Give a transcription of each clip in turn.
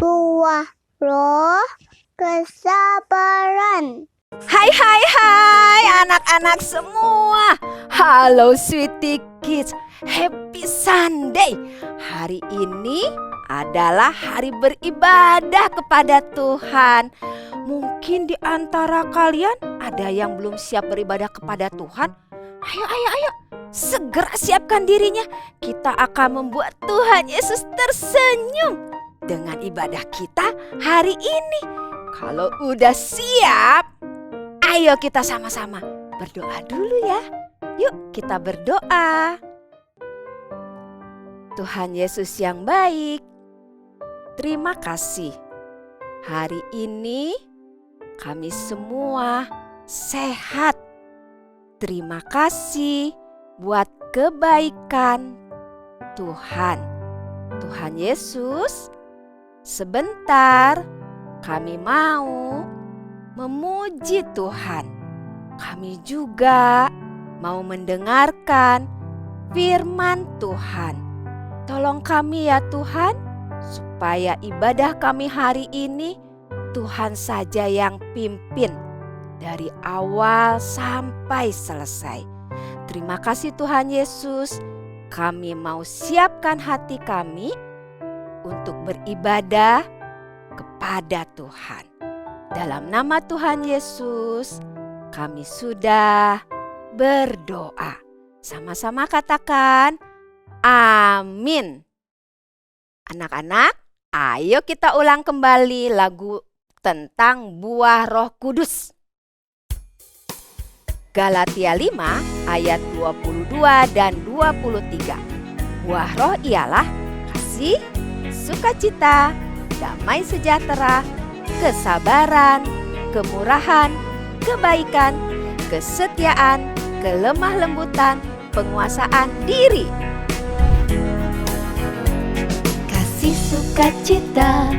buah roh kesabaran. Hai anak-anak semua. Halo Sweetie Kids, Happy Sunday. Hari ini adalah hari beribadah kepada Tuhan. Mungkin di antara kalian ada yang belum siap beribadah kepada Tuhan. Ayo, segera siapkan dirinya. Kita akan membuat Tuhan Yesus tersenyum dengan ibadah kita hari ini. Kalau udah siap, ayo kita sama-sama berdoa dulu ya. Yuk kita berdoa. Tuhan Yesus yang baik, terima kasih. Hari ini kami semua sehat. Terima kasih buat kebaikan Tuhan. Tuhan Yesus, sebentar kami mau memuji Tuhan. Kami juga mau mendengarkan firman Tuhan. Tolong kami ya Tuhan, supaya ibadah kami hari ini Tuhan saja yang pimpin dari awal sampai selesai. Terima kasih Tuhan Yesus. Kami mau siapkan hati kami untuk beribadah kepada Tuhan. Dalam nama Tuhan Yesus, kami sudah berdoa. Sama-sama katakan amin. Anak-anak, ayo kita ulang kembali lagu tentang buah Roh Kudus. Galatia 5 ayat 22 dan 23. Buah roh ialah kasih, sukacita, damai sejahtera, kesabaran, kemurahan, kebaikan, kesetiaan, kelemah lembutan, penguasaan diri. Kasih, sukacita,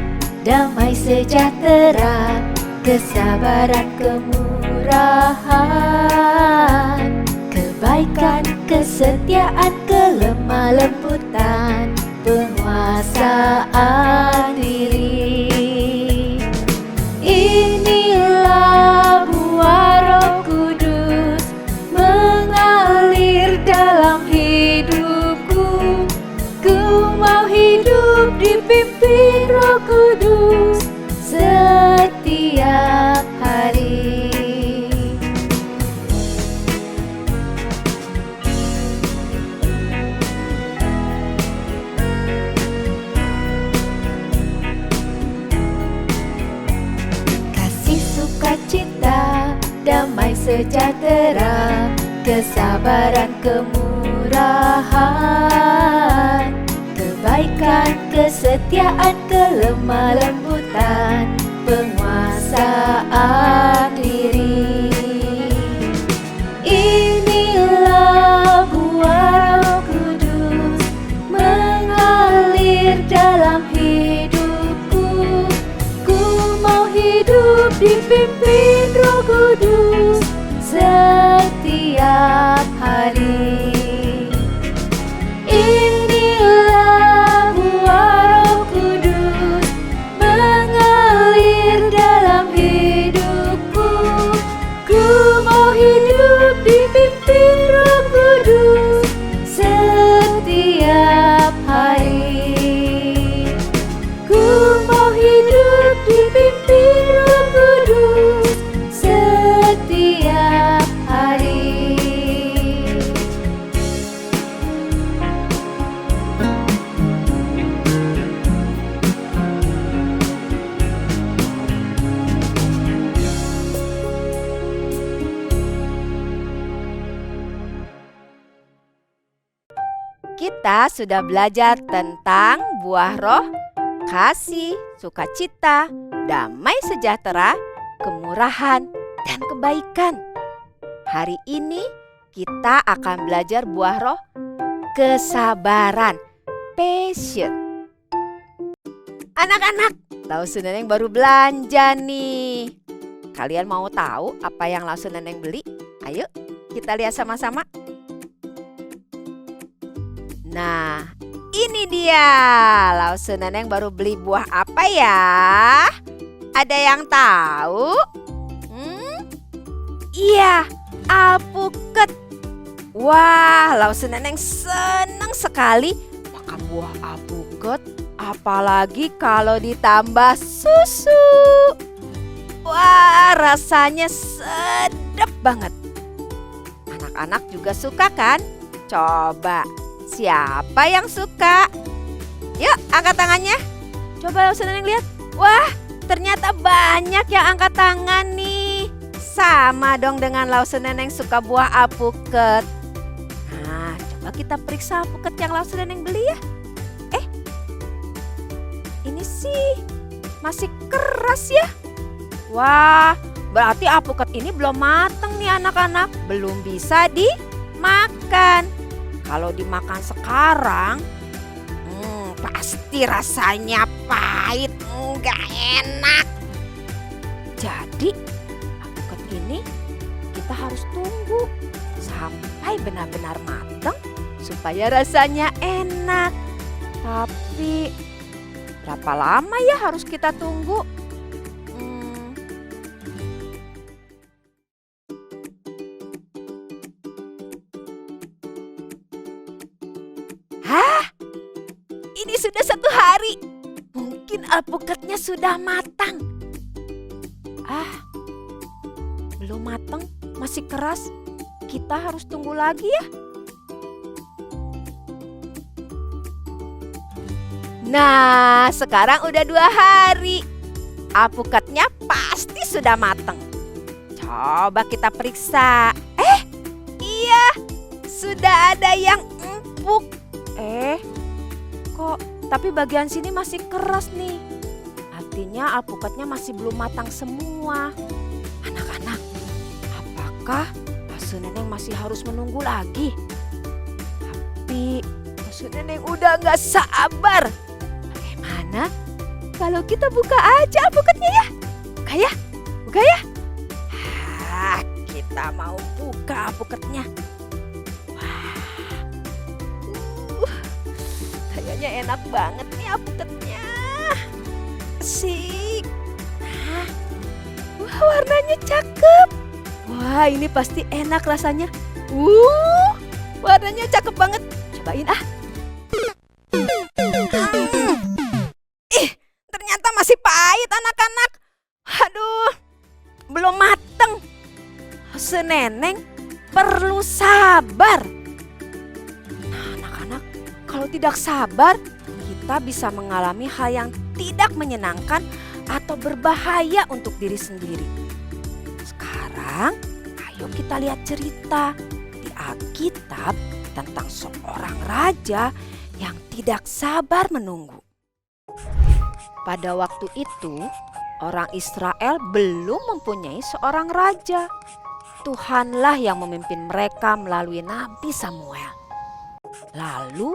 damai sejahtera, kesabaran, kemurahan, kebaikan, kesetiaan, kelemah lembutan, penguasaan diri. Inilah buah Roh Kudus mengalir dalam hidupku. Ku mau hidup dipimpin Roh Kudus setiap hari. Sukacita, damai sejahtera, kesabaran, kemurahan, kebaikan, kesetiaan, kelemah lembutan, penguasaan diri. Inilah buah Roh Kudus mengalir dalam hidupku. Ku mau hidup dipimpin Roh Kudus setiap hari. Inilah buah Roh Kudus mengalir dalam hidupku. Ku mau hidup dipimpin Roh Kudus setiap hari. Ku mau hidup dipimpin Roh Kudus setiap hari. Kita sudah belajar tentang buah roh, kasih, sukacita, damai sejahtera, kemurahan, dan kebaikan. Hari ini kita akan belajar buah roh, kesabaran, passion. Anak-anak, Lausu Neneng baru belanja nih. Kalian mau tahu apa yang Lausu Neneng beli? Ayo kita lihat sama-sama. Nah, ini dia. Lause Neneng baru beli buah apa ya? Ada yang tahu? Iya, alpukat. Wah, Lause Neneng senang sekali makan buah alpukat, apalagi kalau ditambah susu. Wah, rasanya sedap banget. Anak-anak juga suka kan? Coba, siapa yang suka? Yuk, angkat tangannya. Coba Lause Neneng lihat. Wah, ternyata banyak yang angkat tangan nih. Sama dong dengan Lause Neneng suka buah alpukat. Nah, coba kita periksa alpukat yang Lause Neneng beli ya. Ini sih masih keras ya. Wah, berarti alpukat ini belum matang nih anak-anak. Belum bisa dimakan. Kalau dimakan sekarang, pasti rasanya pahit, nggak enak. Jadi, alpukat ini kita harus tunggu sampai benar-benar matang supaya rasanya enak. Tapi berapa lama ya harus kita tunggu? Ini sudah 1 hari. Mungkin alpukatnya sudah matang. Belum matang, masih keras. Kita harus tunggu lagi ya. Nah, sekarang udah 2 hari. Alpukatnya pasti sudah matang. Coba kita periksa. Iya, sudah ada yang empuk. Tapi bagian sini masih keras nih. Artinya alpukatnya masih belum matang semua. Anak-anak, apakah Lause Neneng masih harus menunggu lagi? Tapi Lause Neneng udah gak sabar. Bagaimana kalau kita buka aja alpukatnya ya? Buka ya? Buka ya? Kita mau buka alpukatnya. Kayaknya enak banget nih alpukatnya. Asik. Wah, warnanya cakep. Wah, ini pasti enak rasanya. Warnanya cakep banget. Cobain ah. Ternyata masih pahit anak-anak. Aduh, belum mateng. Lause Neneng perlu sabar. Kalau tidak sabar, kita bisa mengalami hal yang tidak menyenangkan atau berbahaya untuk diri sendiri. Sekarang, ayo kita lihat cerita di Alkitab tentang seorang raja yang tidak sabar menunggu. Pada waktu itu, orang Israel belum mempunyai seorang raja. Tuhanlah yang memimpin mereka melalui Nabi Samuel. Lalu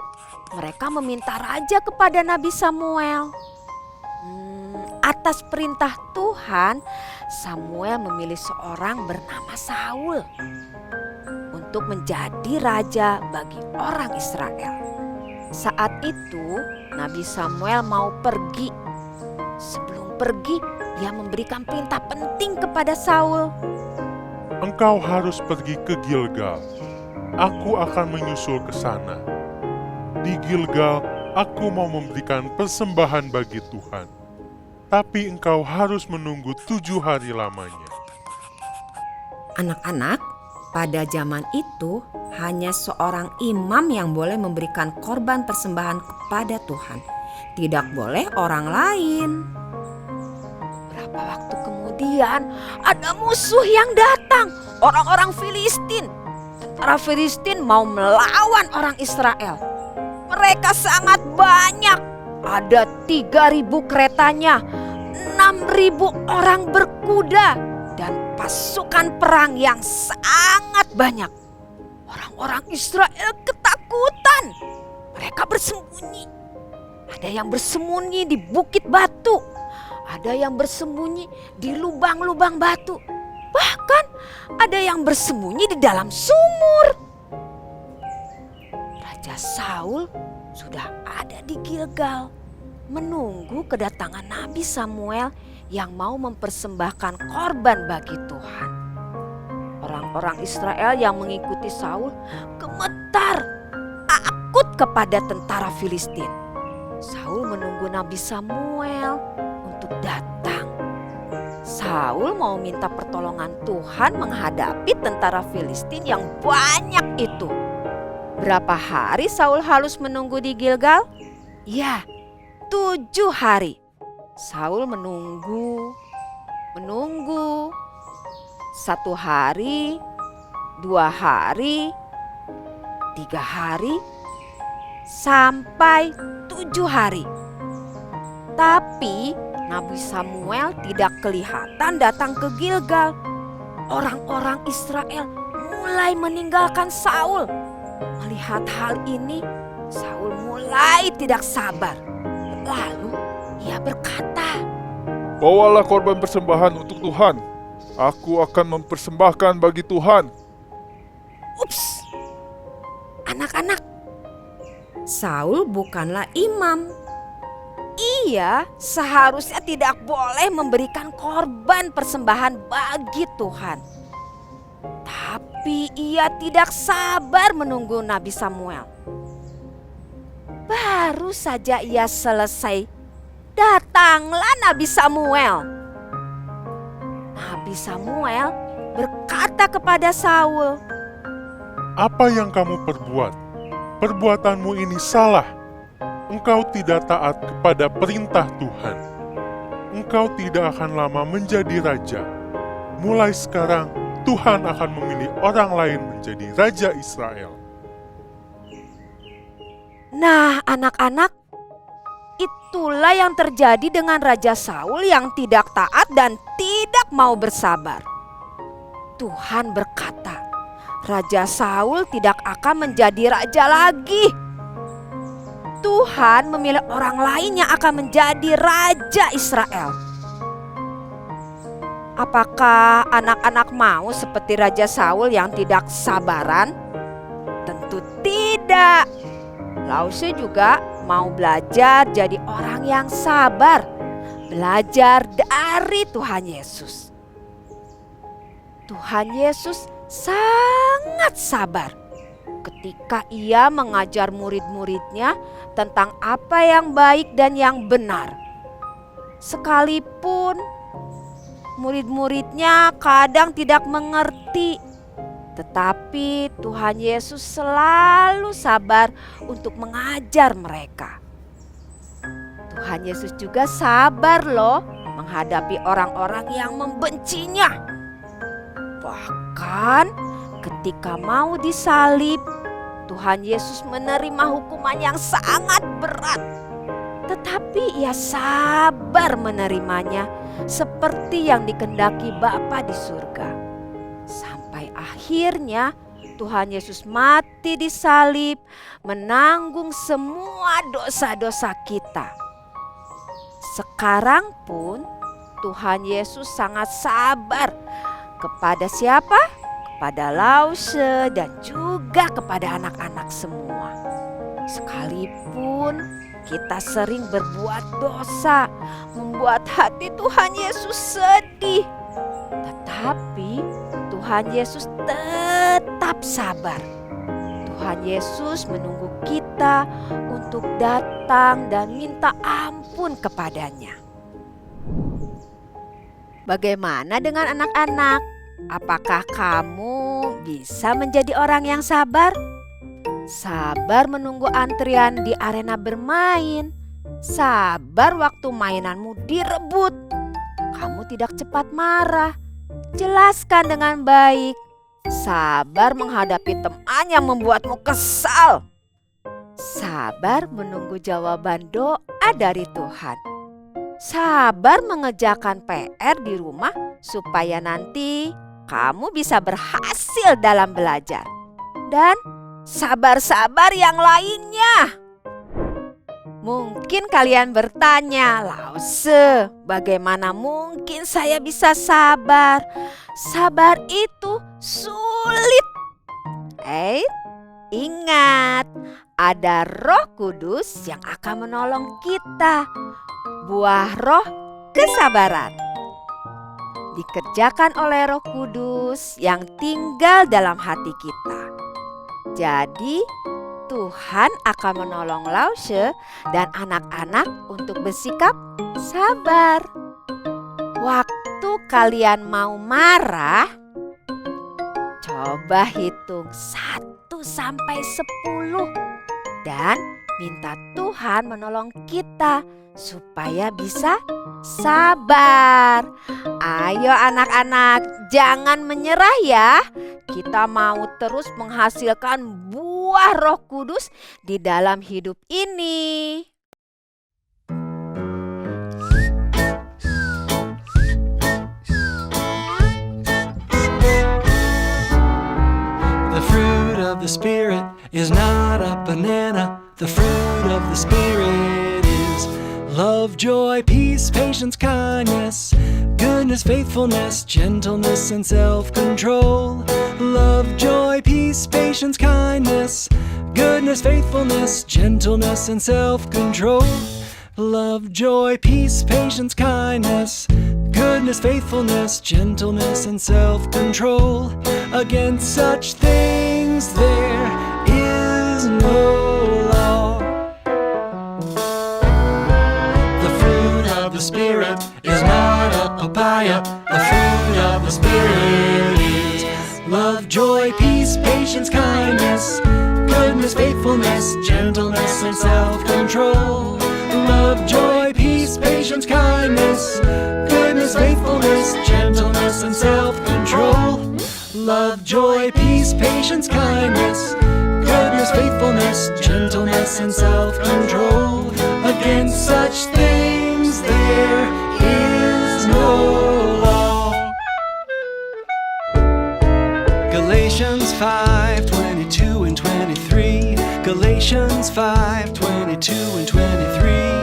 mereka meminta raja kepada Nabi Samuel. Atas perintah Tuhan, Samuel memilih seorang bernama Saul untuk menjadi raja bagi orang Israel. Saat itu Nabi Samuel mau pergi. Sebelum pergi, dia memberikan perintah penting kepada Saul. Engkau harus pergi ke Gilgal. Aku akan menyusul ke sana. Di Gilgal, aku mau memberikan persembahan bagi Tuhan. Tapi engkau harus menunggu 7 hari lamanya. Anak-anak, pada zaman itu hanya seorang imam yang boleh memberikan korban persembahan kepada Tuhan. Tidak boleh orang lain. Berapa waktu kemudian ada musuh yang datang, orang-orang Filistin. Tentara Filistin mau melawan orang Israel. Mereka sangat banyak. Ada 3.000 keretanya, 6.000 orang berkuda, dan pasukan perang yang sangat banyak. Orang-orang Israel ketakutan. Mereka bersembunyi. Ada yang bersembunyi di bukit batu. Ada yang bersembunyi di lubang-lubang batu. Bahkan ada yang bersembunyi di dalam sumur. Raja Saul sudah ada di Gilgal, menunggu kedatangan Nabi Samuel yang mau mempersembahkan korban bagi Tuhan. Orang-orang Israel yang mengikuti Saul gemetar, takut kepada tentara Filistin. Saul menunggu Nabi Samuel untuk datang. Saul mau minta pertolongan Tuhan menghadapi tentara Filistin yang banyak itu. Berapa hari Saul harus menunggu di Gilgal? Ya, 7 hari. Saul menunggu. 1 hari, 2 hari, 3 hari, sampai 7 hari. Tapi Nabi Samuel tidak kelihatan datang ke Gilgal. Orang-orang Israel mulai meninggalkan Saul. Melihat hal ini, Saul mulai tidak sabar. Lalu ia berkata, "Bawalah korban persembahan untuk Tuhan. Aku akan mempersembahkan bagi Tuhan." "Ups, anak-anak, Saul bukanlah imam. Ia seharusnya tidak boleh memberikan korban persembahan bagi Tuhan. Tapi ia tidak sabar menunggu Nabi Samuel. Baru saja ia selesai, datanglah Nabi Samuel. Nabi Samuel berkata kepada Saul, Apa yang kamu perbuat? Perbuatanmu ini salah. Engkau tidak taat kepada perintah Tuhan. Engkau tidak akan lama menjadi raja. Mulai sekarang, Tuhan akan memilih orang lain menjadi raja Israel." Nah, anak-anak, itulah yang terjadi dengan Raja Saul yang tidak taat dan tidak mau bersabar. Tuhan berkata, Raja Saul tidak akan menjadi raja lagi. Tuhan memilih orang lain yang akan menjadi raja Israel. Apakah anak-anak mau seperti Raja Saul yang tidak sabaran? Tentu tidak. Lause juga mau belajar jadi orang yang sabar, belajar dari Tuhan Yesus. Tuhan Yesus sangat sabar ketika ia mengajar murid-muridnya tentang apa yang baik dan yang benar. Sekalipun murid-muridnya kadang tidak mengerti, tetapi Tuhan Yesus selalu sabar untuk mengajar mereka. Tuhan Yesus juga sabar loh menghadapi orang-orang yang membencinya. Bahkan ketika mau disalib, Tuhan Yesus menerima hukuman yang sangat berat. Tetapi ia sabar menerimanya seperti yang dikehendaki Bapa di surga. Sampai akhirnya Tuhan Yesus mati di salib, menanggung semua dosa-dosa kita. Sekarang pun Tuhan Yesus sangat sabar kepada siapa? Kepada Lause dan juga kepada anak-anak semua. Sekalipun kita sering berbuat dosa, membuat hati Tuhan Yesus sedih, tetapi Tuhan Yesus tetap sabar. Tuhan Yesus menunggu kita untuk datang dan minta ampun kepadanya. Bagaimana dengan anak-anak? Apakah kamu bisa menjadi orang yang sabar? Sabar menunggu antrian di arena bermain. Sabar waktu mainanmu direbut. Kamu tidak cepat marah. Jelaskan dengan baik. Sabar menghadapi teman yang membuatmu kesal. Sabar menunggu jawaban doa dari Tuhan. Sabar mengerjakan PR di rumah supaya nanti kamu bisa berhasil dalam belajar. Dan sabar-sabar yang lainnya. Mungkin kalian bertanya, Lause, bagaimana mungkin saya bisa sabar? Sabar itu sulit. Ingat, ada Roh Kudus yang akan menolong kita. Buah roh kesabaran dikerjakan oleh Roh Kudus yang tinggal dalam hati kita. Jadi, Tuhan akan menolong Lause dan anak-anak untuk bersikap sabar. Waktu kalian mau marah, coba hitung 1 sampai 10 dan minta Tuhan menolong kita supaya bisa sabar. Ayo anak-anak, jangan menyerah ya. Kita mau terus menghasilkan buah Roh Kudus di dalam hidup ini. The fruit of the Spirit is not a banana. The fruit of the Spirit is love, joy, peace, patience, kindness, goodness, faithfulness, gentleness, and self-control. Love, joy, peace, patience, kindness, goodness, faithfulness, gentleness, and self-control. Love, joy, peace, patience, kindness, goodness, faithfulness, gentleness, and self-control. Against such things there is no law. The fruit of the Spirit is not a papaya. The fruit of the Spirit is love, joy, peace, patience, kindness, goodness, faithfulness, gentleness, and self-control. Love, joy, peace, patience, kindness, goodness, faithfulness, gentleness, and self-control. Love, joy, peace, patience, kindness, goodness, faithfulness, gentleness, and self-control. Against such things there is no law. Galatians 5:22 and 23. Galatians 5:22 and 23.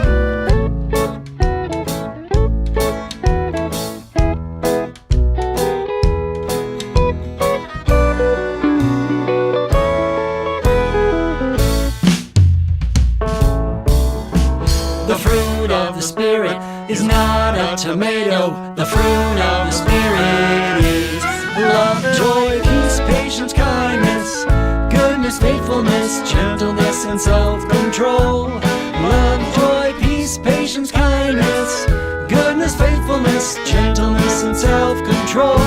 The fruit of the Spirit is not a tomato. The fruit of the Spirit is love, joy, peace, patience, kindness, goodness, faithfulness, gentleness, and self-control. Love, joy, peace, patience, kindness, goodness, faithfulness, gentleness, and self-control.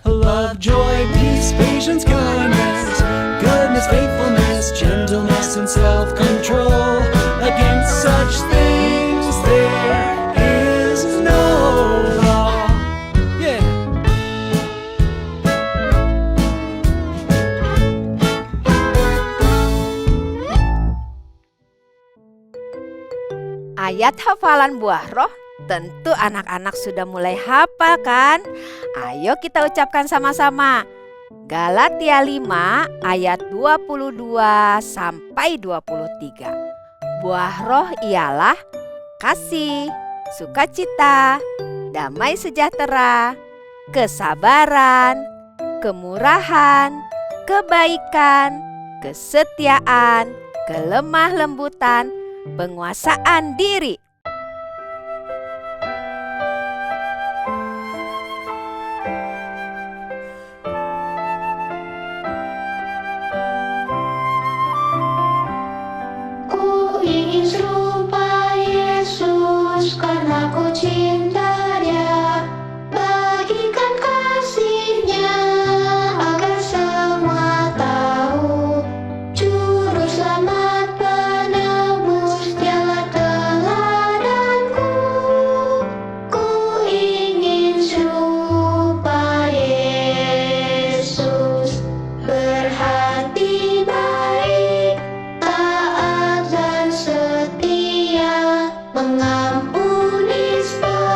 Love, joy, peace, patience, kindness, goodness, faithfulness, gentleness, and self-control. Against such things there is no law. Yeah. Ayat hafalan buah roh tentu anak-anak sudah mulai hafal kan? Ayo kita ucapkan sama-sama. Galatia 5 ayat 22 sampai 23. Buah roh ialah kasih, sukacita, damai sejahtera, kesabaran, kemurahan, kebaikan, kesetiaan, kelemah lembutan, penguasaan diri. Ku ingin serupa Yesus karena ku cinta Dia. Bagikan kasih-Nya agar semua tahu. Juru selamat penebus Dialah teladanku. Ku ingin serupa Yesus, berhati baik, taat dan setia, mengampuni segala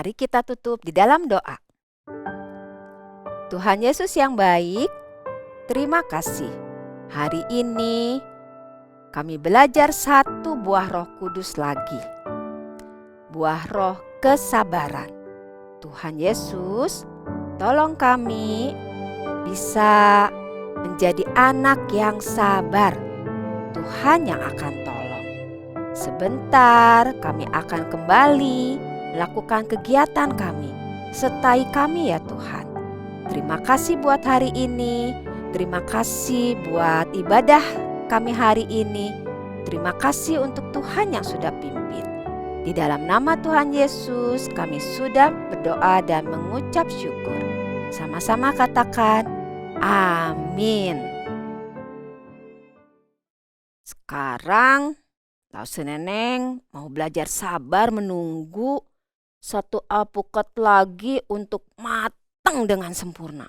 Mari kita tutup di dalam doa. Tuhan Yesus yang baik, terima kasih. Hari ini kami belajar satu buah Roh Kudus lagi. Buah roh kesabaran. Tuhan Yesus, tolong kami bisa menjadi anak yang sabar. Tuhan yang akan tolong. Sebentar kami akan kembali melakukan kegiatan kami. Sertai kami ya Tuhan. Terima kasih buat hari ini. Terima kasih buat ibadah kami hari ini. Terima kasih untuk Tuhan yang sudah pimpin. Di dalam nama Tuhan Yesus kami sudah berdoa dan mengucap syukur. Sama-sama katakan amin. Sekarang Lause Neneng mau belajar sabar menunggu satu alpukat lagi untuk matang dengan sempurna.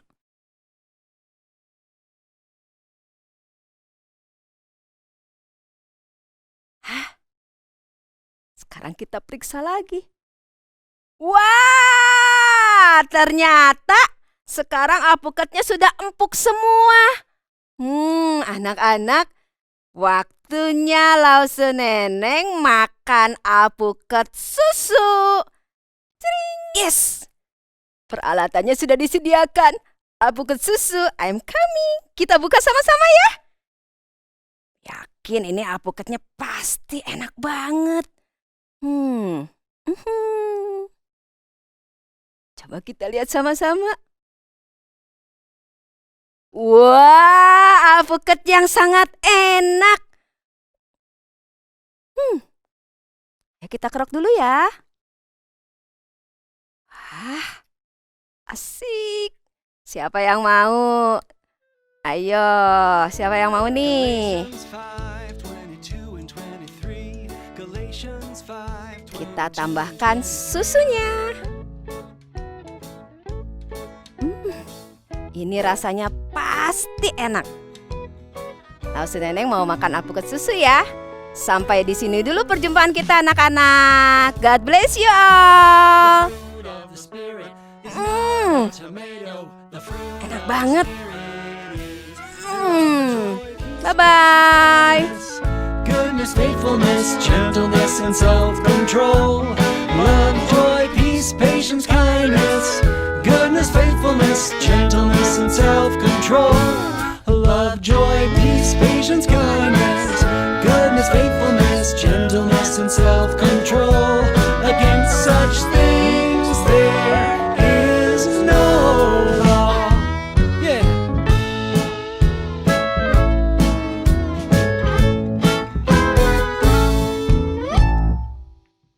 Sekarang kita periksa lagi. Wah, ternyata sekarang alpukatnya sudah empuk semua. Anak-anak, waktunya Lause Neneng makan alpukat susu. Cering. Yes, peralatannya sudah disediakan. Alpukat susu, I'm coming. Kita buka sama-sama ya. Yakin ini alpukatnya pasti enak banget. Coba kita lihat sama-sama. Wah, alpukat yang sangat enak. Ya kita kerok dulu ya. Wah, asik. Siapa yang mau? Ayo, siapa yang mau nih? Kita tambahkan susunya. Ini rasanya pasti enak. Lause Neneng mau makan alpukat susu ya. Sampai di sini dulu perjumpaan kita anak-anak. God bless you all. Enak banget. Bye-bye. Goodness, faithfulness, gentleness, and self-control. Love, joy, peace, patience, kindness. Goodness, faithfulness, gentleness, and self-control. Love, joy, peace, patience, kindness. Goodness, faithfulness, gentleness, and self-control.